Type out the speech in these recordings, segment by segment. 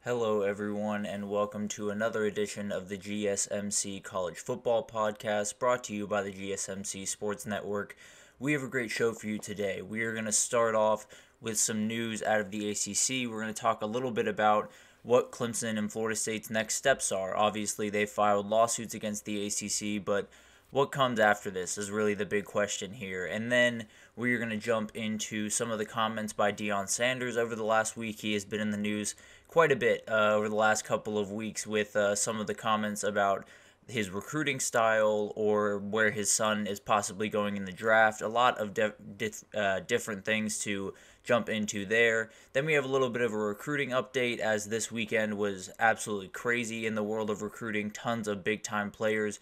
Hello, everyone, and welcome to another edition of the GSMC College Football Podcast brought to you by the GSMC Sports Network. We have a great show for you today. We are going to start off with some news out of the ACC. We're going to talk a little bit about what Clemson and Florida State's next steps are. Obviously, they filed lawsuits against the ACC, but what comes after this is really the big question here. And then we're going to jump into some of the comments by Deion Sanders over the last week. He has been in the news quite a bit over the last couple of weeks with some of the comments about his recruiting style or where his son is possibly going in the draft. A lot of different things to jump into there. Then we have a little bit of a recruiting update, as this weekend was absolutely crazy in the world of recruiting. Tons of big-time players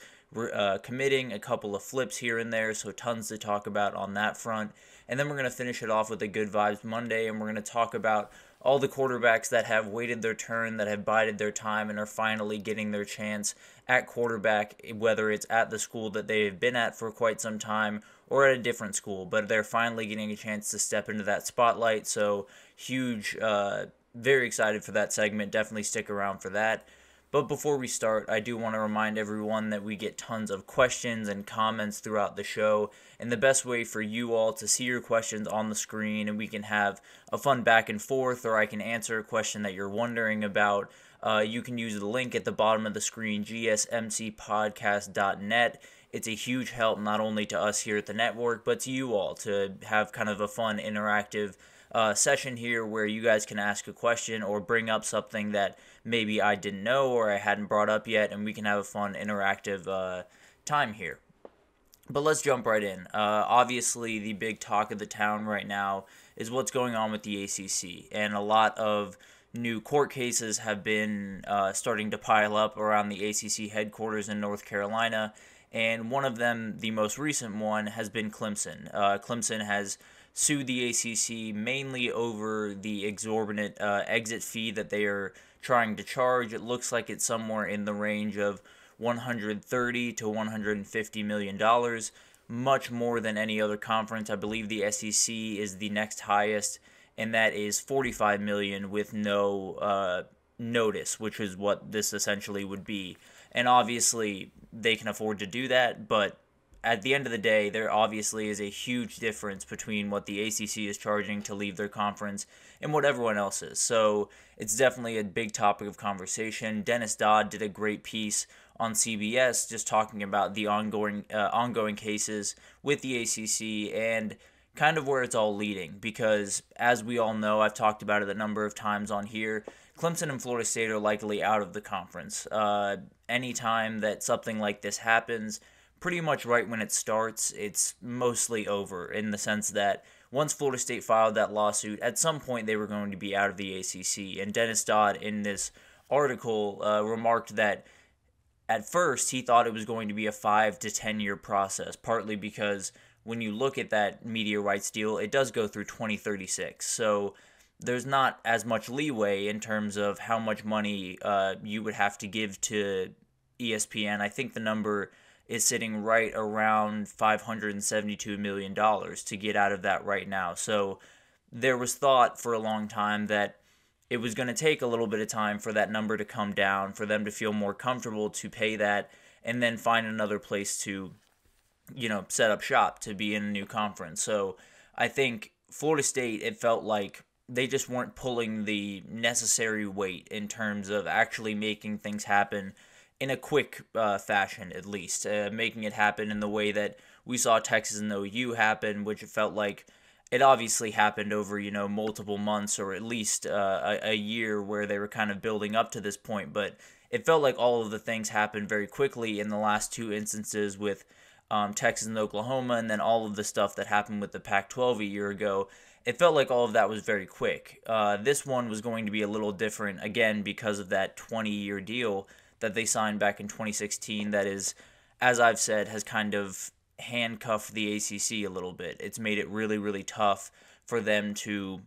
committing, a couple of flips here and there, so tons to talk about on that front. And then we're going to finish it off with a Good Vibes Monday, and we're going to talk about all the quarterbacks that have waited their turn, that have bided their time, and are finally getting their chance at quarterback, whether it's at the school that they've been at for quite some time or at a different school, but they're finally getting a chance to step into that spotlight. So huge, very excited for that segment. Definitely stick around for that. But before we start, I do want to remind everyone that we get tons of questions and comments throughout the show, and the best way for you all to see your questions on the screen and we can have a fun back and forth, or I can answer a question that you're wondering about, you can use the link at the bottom of the screen, GSMCPodcast.net. It's a huge help not only to us here at the network, but to you all to have kind of a fun, interactive session here where you guys can ask a question or bring up something that maybe I didn't know or I hadn't brought up yet, and we can have a fun, interactive time here. But let's jump right in. Obviously, the big talk of the town right now is what's going on with the ACC, and a lot of new court cases have been starting to pile up around the ACC headquarters in North Carolina, and one of them, the most recent one, has been Clemson. Clemson has sued the ACC mainly over the exorbitant exit fee that they are trying to charge. It looks like it's somewhere in the range of $130 to $150 million, much more than any other conference. I believe the SEC is the next highest, and that is $45 million with no notice, which is what this essentially would be. And obviously, they can afford to do that, but at the end of the day, there obviously is a huge difference between what the ACC is charging to leave their conference and what everyone else is. So it's definitely a big topic of conversation. Dennis Dodd did a great piece on CBS just talking about the ongoing cases with the ACC and kind of where it's all leading. Because as we all know, I've talked about it a number of times on here, Clemson and Florida State are likely out of the conference. Anytime that something like this happens, pretty much right when it starts, it's mostly over in the sense that once Florida State filed that lawsuit, at some point they were going to be out of the ACC. And Dennis Dodd, in this article, remarked that at first he thought it was going to be a 5 to 10 year process, partly because when you look at that media rights deal, it does go through 2036. So there's not as much leeway in terms of how much money you would have to give to ESPN. I think the number is sitting right around $572 million to get out of that right now. So there was thought for a long time that it was going to take a little bit of time for that number to come down, for them to feel more comfortable to pay that, and then find another place to, set up shop to be in a new conference. So I think Florida State, it felt like they just weren't pulling the necessary weight in terms of actually making things happen in a quick fashion, at least, making it happen in the way that we saw Texas and OU happen, which it felt like it obviously happened over, multiple months or at least a year where they were kind of building up to this point. But it felt like all of the things happened very quickly in the last two instances with Texas and Oklahoma, and then all of the stuff that happened with the Pac-12 a year ago. It felt like all of that was very quick. This one was going to be a little different, again, because of that 20-year deal that they signed back in 2016 that is, as I've said, has kind of handcuffed the ACC a little bit. It's made it really, really tough for them to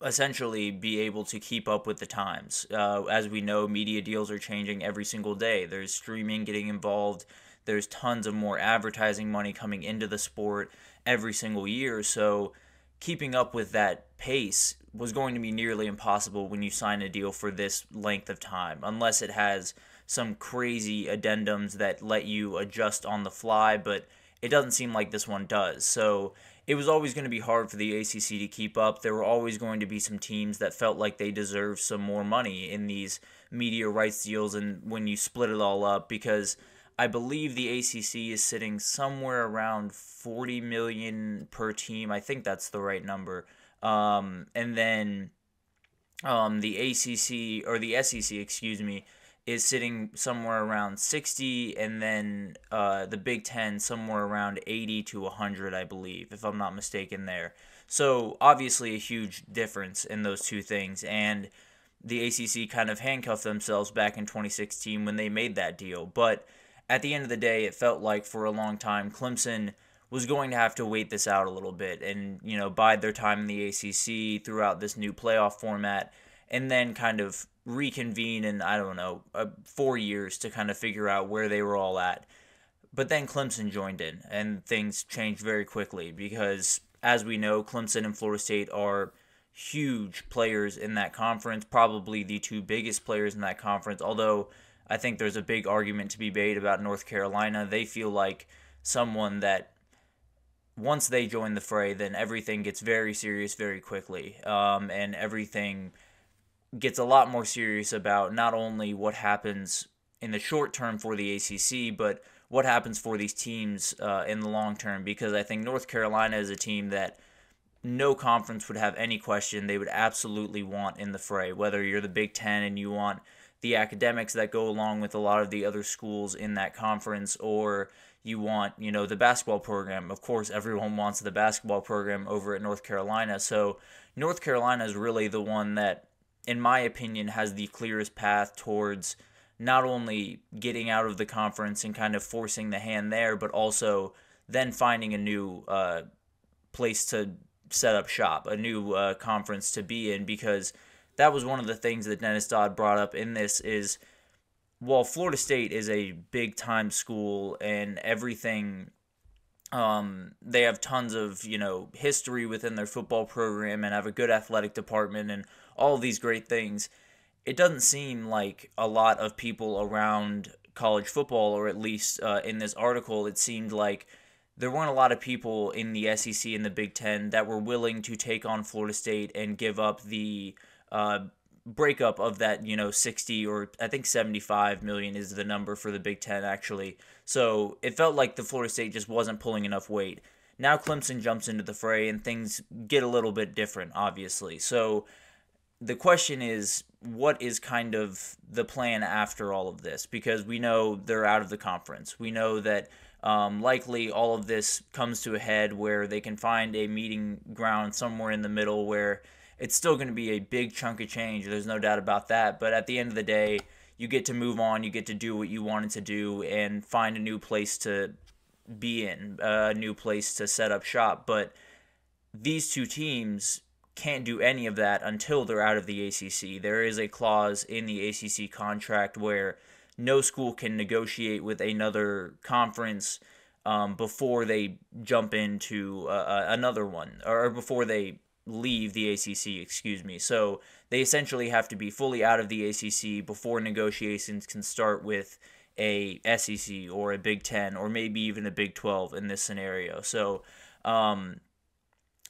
essentially be able to keep up with the times. As we know, media deals are changing every single day. There's streaming getting involved. There's tons of more advertising money coming into the sport every single year. So keeping up with that pace was going to be nearly impossible when you sign a deal for this length of time, unless it has some crazy addendums that let you adjust on the fly, but it doesn't seem like this one does. So it was always going to be hard for the ACC to keep up. There were always going to be some teams that felt like they deserved some more money in these media rights deals, and when you split it all up, because I believe the ACC is sitting somewhere around 40 million per team. I think that's the right number. And then the ACC, or the SEC, excuse me, is sitting somewhere around 60, and then the Big Ten somewhere around 80 to 100, I believe, if I'm not mistaken there. So obviously a huge difference in those two things, and the ACC kind of handcuffed themselves back in 2016 when they made that deal. But at the end of the day, it felt like for a long time Clemson was going to have to wait this out a little bit and, bide their time in the ACC throughout this new playoff format, and then kind of reconvene in, 4 years to kind of figure out where they were all at. But then Clemson joined in, and things changed very quickly because, as we know, Clemson and Florida State are huge players in that conference, probably the two biggest players in that conference, although I think there's a big argument to be made about North Carolina. They feel like someone that once they join the fray, then everything gets very serious very quickly, and everything gets a lot more serious about not only what happens in the short term for the ACC, but what happens for these teams in the long term, because I think North Carolina is a team that no conference would have any question they would absolutely want in the fray, whether you're the Big Ten and you want the academics that go along with a lot of the other schools in that conference, or you want, the basketball program. Of course, everyone wants the basketball program over at North Carolina. So North Carolina is really the one that, in my opinion, has the clearest path towards not only getting out of the conference and kind of forcing the hand there, but also then finding a new place to set up shop, a new conference to be in, because that was one of the things that Dennis Dodd brought up in this is, while Florida State is a big-time school and everything, they have tons of, history within their football program and have a good athletic department and all of these great things, it doesn't seem like a lot of people around college football, or at least in this article, it seemed like there weren't a lot of people in the SEC and the Big Ten that were willing to take on Florida State and give up the breakup of that, 60 or I think 75 million is the number for the Big Ten, actually. So it felt like the Florida State just wasn't pulling enough weight. Now Clemson jumps into the fray and things get a little bit different, obviously. So the question is, what is kind of the plan after all of this? Because we know they're out of the conference. We know that likely all of this comes to a head where they can find a meeting ground somewhere in the middle where it's still going to be a big chunk of change. There's no doubt about that. But at the end of the day, you get to move on. You get to do what you wanted to do and find a new place to be in, a new place to set up shop. But these two teams can't do any of that until they're out of the ACC. There is a clause in the ACC contract where no school can negotiate with another conference before they jump into another one, or before they leave the ACC, excuse me. So they essentially have to be fully out of the ACC before negotiations can start with a SEC or a Big Ten or maybe even a Big 12 in this scenario. So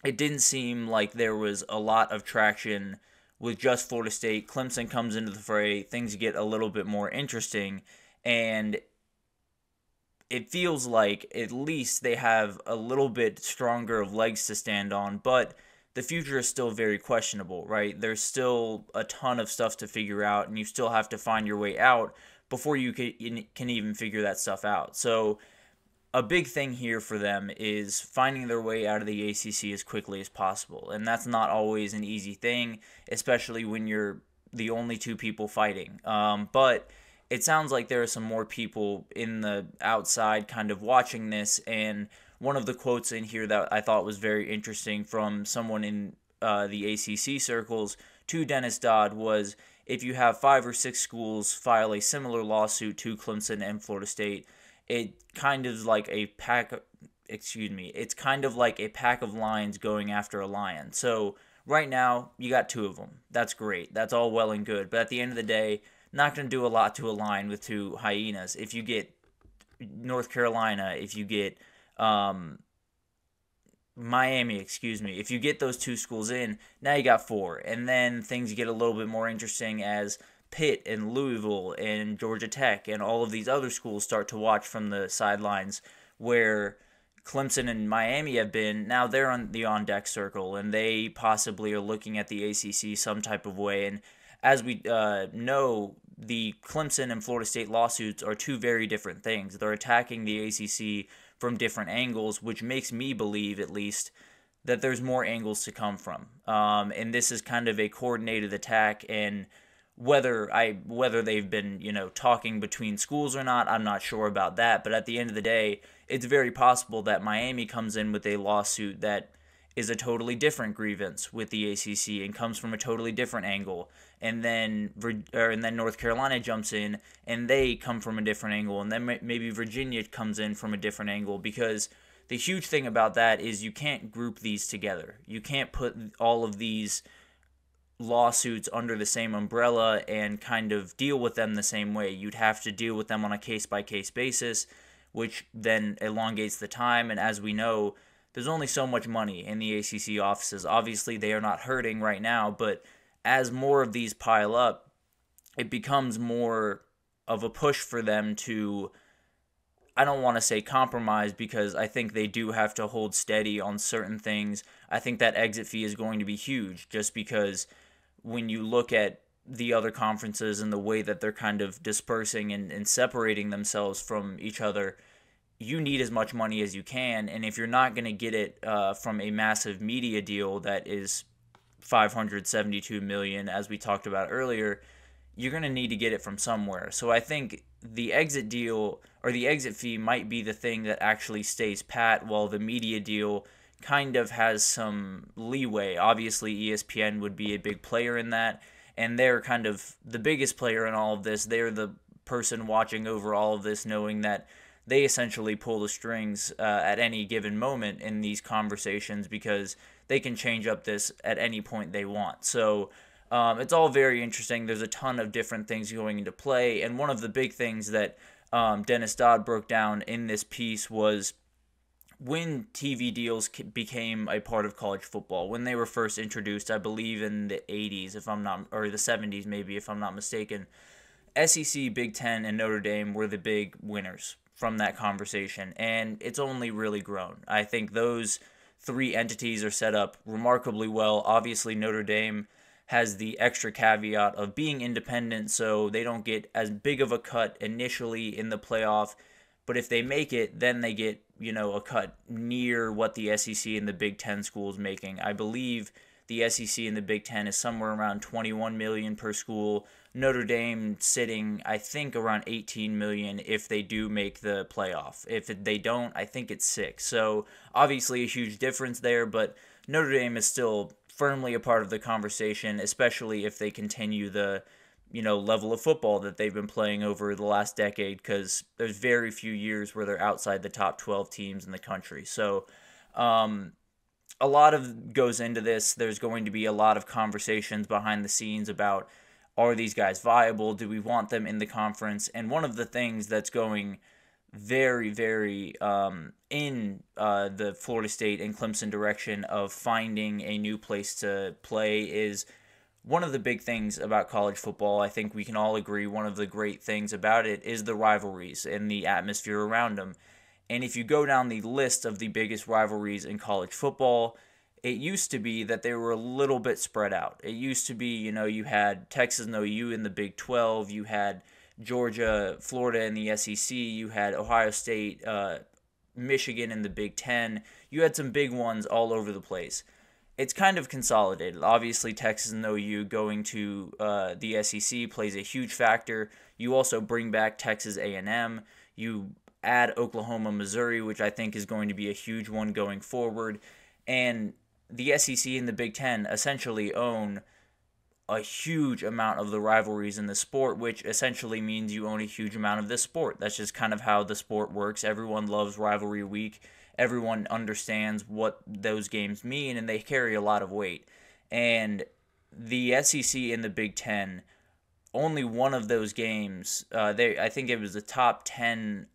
it didn't seem like there was a lot of traction with just Florida State. Clemson comes into the fray, things get a little bit more interesting, and it feels like at least they have a little bit stronger of legs to stand on, but the future is still very questionable, right? There's still a ton of stuff to figure out, and you still have to find your way out before you can even figure that stuff out. So a big thing here for them is finding their way out of the ACC as quickly as possible, and that's not always an easy thing, especially when you're the only two people fighting. But it sounds like there are some more people in the outside kind of watching this, and one of the quotes in here that I thought was very interesting from someone in the ACC circles to Dennis Dodd was, if you have 5 or 6 schools file a similar lawsuit to Clemson and Florida State, it kind of like it's kind of like a pack of lions going after a lion. So right now, you got two of them. That's great. That's all well and good. But at the end of the day, not going to do a lot to a lion with two hyenas. If you get North Carolina, if you get Miami, if you get those two schools in, now you got four. And then things get a little bit more interesting as Pitt and Louisville and Georgia Tech and all of these other schools start to watch from the sidelines, where Clemson and Miami have been. Now they're on the on-deck circle, and they possibly are looking at the ACC some type of way. And as we know, the Clemson and Florida State lawsuits are two very different things. They're attacking the ACC from different angles, which makes me believe, at least, that there's more angles to come from. And this is kind of a coordinated attack, and whether they've been, talking between schools or not, I'm not sure about that. But at the end of the day, it's very possible that Miami comes in with a lawsuit that is a totally different grievance with the ACC and comes from a totally different angle, and then North Carolina jumps in and they come from a different angle, and then maybe Virginia comes in from a different angle, because the huge thing about that is you can't group these together. You can't put all of these lawsuits under the same umbrella and kind of deal with them the same way. You'd have to deal with them on a case-by-case basis, which then elongates the time, and as we know, there's only so much money in the ACC offices. Obviously, they are not hurting right now, but as more of these pile up, it becomes more of a push for them to, I don't want to say compromise, because I think they do have to hold steady on certain things. I think that exit fee is going to be huge, just because when you look at the other conferences and the way that they're kind of dispersing and separating themselves from each other, you need as much money as you can, and if you're not going to get it from a massive media deal that is $572 million, as we talked about earlier, you're going to need to get it from somewhere. So I think the exit deal, or the exit fee, might be the thing that actually stays pat, while the media deal kind of has some leeway. Obviously, ESPN would be a big player in that, and they're kind of the biggest player in all of this. They're the person watching over all of this, knowing that they essentially pull the strings at any given moment in these conversations, because they can change up this at any point they want. So it's all very interesting. There's a ton of different things going into play, and one of the big things that Dennis Dodd broke down in this piece was when TV deals became a part of college football, when they were first introduced, I believe in the 80s, or the 70s maybe, if I'm not mistaken. SEC, Big Ten, and Notre Dame were the big winners from that conversation, and it's only really grown. I think those three entities are set up remarkably well. Obviously, Notre Dame has the extra caveat of being independent, so they don't get as big of a cut initially in the playoff, but if they make it, then they get, a cut near what the SEC and the Big Ten schools making. I believe the SEC and the Big Ten is somewhere around $21 million per school. Notre Dame sitting, I think, around $18 million if they do make the playoff. If they don't, I think it's $6 million. So obviously a huge difference there, but Notre Dame is still firmly a part of the conversation, especially if they continue the level of football that they've been playing over the last decade, because there's very few years where they're outside the top 12 teams in the country. So a lot of goes into this. There's going to be a lot of conversations behind the scenes about, are these guys viable? Do we want them in the conference? And one of the things that's going very, very in the Florida State and Clemson direction of finding a new place to play is one of the big things about college football. I think we can all agree one of the great things about it is the rivalries and the atmosphere around them. And if you go down the list of the biggest rivalries in college football, it used to be that they were a little bit spread out. It used to be, you had Texas and OU in the Big 12, you had Georgia, Florida in the SEC, you had Ohio State, Michigan in the Big 10. You had some big ones all over the place. It's kind of consolidated. Obviously, Texas and OU going to the SEC plays a huge factor. You also bring back Texas A&M. You add Oklahoma, Missouri, which I think is going to be a huge one going forward. And the SEC and the Big Ten essentially own a huge amount of the rivalries in the sport, which essentially means you own a huge amount of this sport. That's just kind of how the sport works. Everyone loves rivalry week. Everyone understands what those games mean, and they carry a lot of weight. And the SEC and the Big Ten, only one of those games, I think it was the top 10,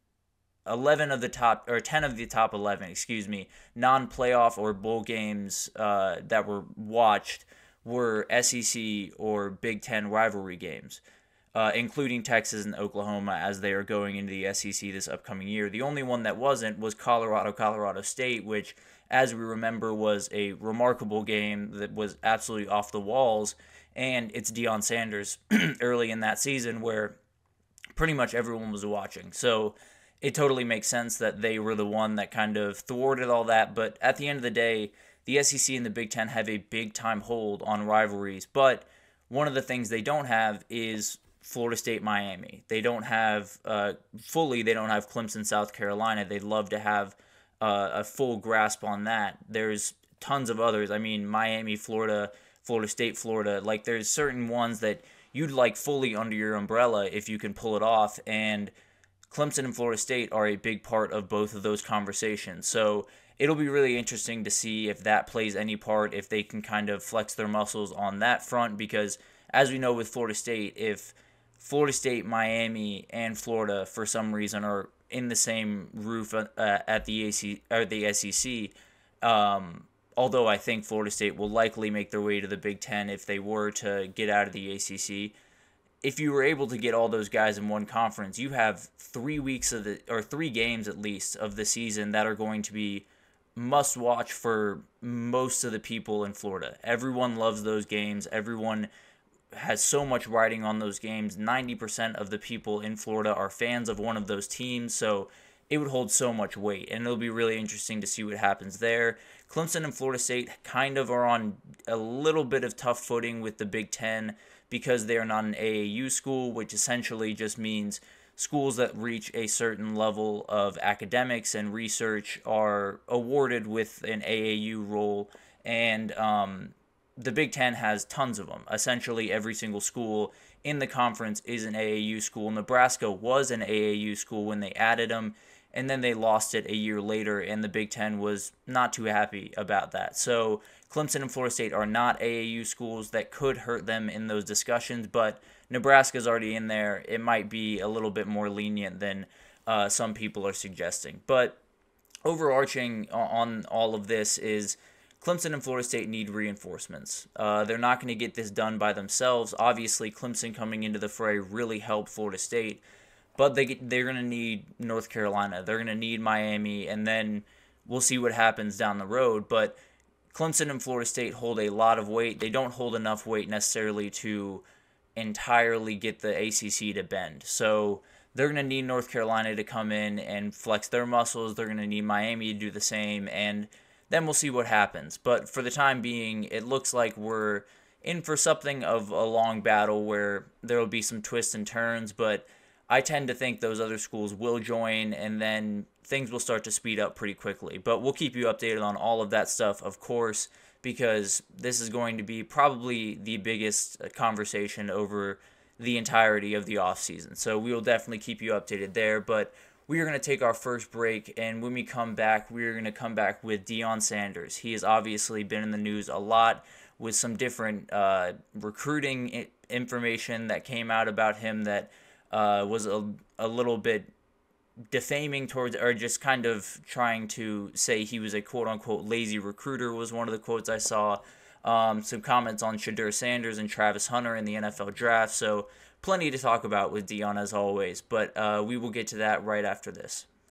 11 of the top, or 10 of the top 11, excuse me, non-playoff or bowl games that were watched were SEC or Big Ten rivalry games, including Texas and Oklahoma as they are going into the SEC this upcoming year. The only one that wasn't was Colorado State, which, as we remember, was a remarkable game that was absolutely off the walls, and it's Deion Sanders early in that season where pretty much everyone was watching. So it totally makes sense that they were the one that kind of thwarted all that, but at the end of the day, the SEC and the Big Ten have a big-time hold on rivalries, but one of the things they don't have is Florida State, Miami. They don't have, they don't have Clemson, South Carolina. They'd love to have a full grasp on that. There's tons of others. I mean, Miami, Florida, Florida State, Florida. Like, there's certain ones that you'd like fully under your umbrella if you can pull it off, and Clemson and Florida State are a big part of both of those conversations. So it'll be really interesting to see if that plays any part, if they can kind of flex their muscles on that front, because as we know with Florida State, if Florida State, Miami, and Florida for some reason are in the same roof at the AC or the SEC, although I think Florida State will likely make their way to the Big Ten if they were to get out of the ACC. If you were able to get all those guys in one conference, you have 3 weeks or 3 games at least of the season that are going to be must watch for most of the people in Florida. Everyone loves those games. Everyone has so much riding on those games. 90% of the people in Florida are fans of one of those teams, so it would hold so much weight, and it'll be really interesting to see what happens there. Clemson and Florida State kind of are on a little bit of tough footing with the Big Ten because they are not an AAU school, which essentially just means schools that reach a certain level of academics and research are awarded with an AAU role, and the Big Ten has tons of them. Essentially, every single school in the conference is an AAU school. Nebraska was an AAU school when they added them, and then they lost it a year later, and the Big Ten was not too happy about that. So Clemson and Florida State are not AAU schools. That could hurt them in those discussions, but Nebraska's already in there. It might be a little bit more lenient than some people are suggesting. But overarching on all of this is Clemson and Florida State need reinforcements. They're not going to get this done by themselves. Obviously, Clemson coming into the fray really helped Florida State, but they're going to need North Carolina. They're going to need Miami, and then we'll see what happens down the road. But Clemson and Florida State hold a lot of weight. They don't hold enough weight necessarily to entirely get the ACC to bend. So they're going to need North Carolina to come in and flex their muscles. They're going to need Miami to do the same, and then we'll see what happens. But for the time being, it looks like we're in for something of a long battle where there will be some twists and turns, but I tend to think those other schools will join, and then things will start to speed up pretty quickly. But we'll keep you updated on all of that stuff, of course, because this is going to be probably the biggest conversation over the entirety of the offseason. So we will definitely keep you updated there, but we are going to take our first break, and when we come back, we are going to come back with Deion Sanders. He has obviously been in the news a lot with some different recruiting information that came out about him that was a little bit defaming towards, or just kind of trying to say he was a quote-unquote lazy recruiter was one of the quotes I saw. Some comments on Shedeur Sanders and Travis Hunter in the NFL draft. So plenty to talk about with Deion as always, but we will get to that right after this.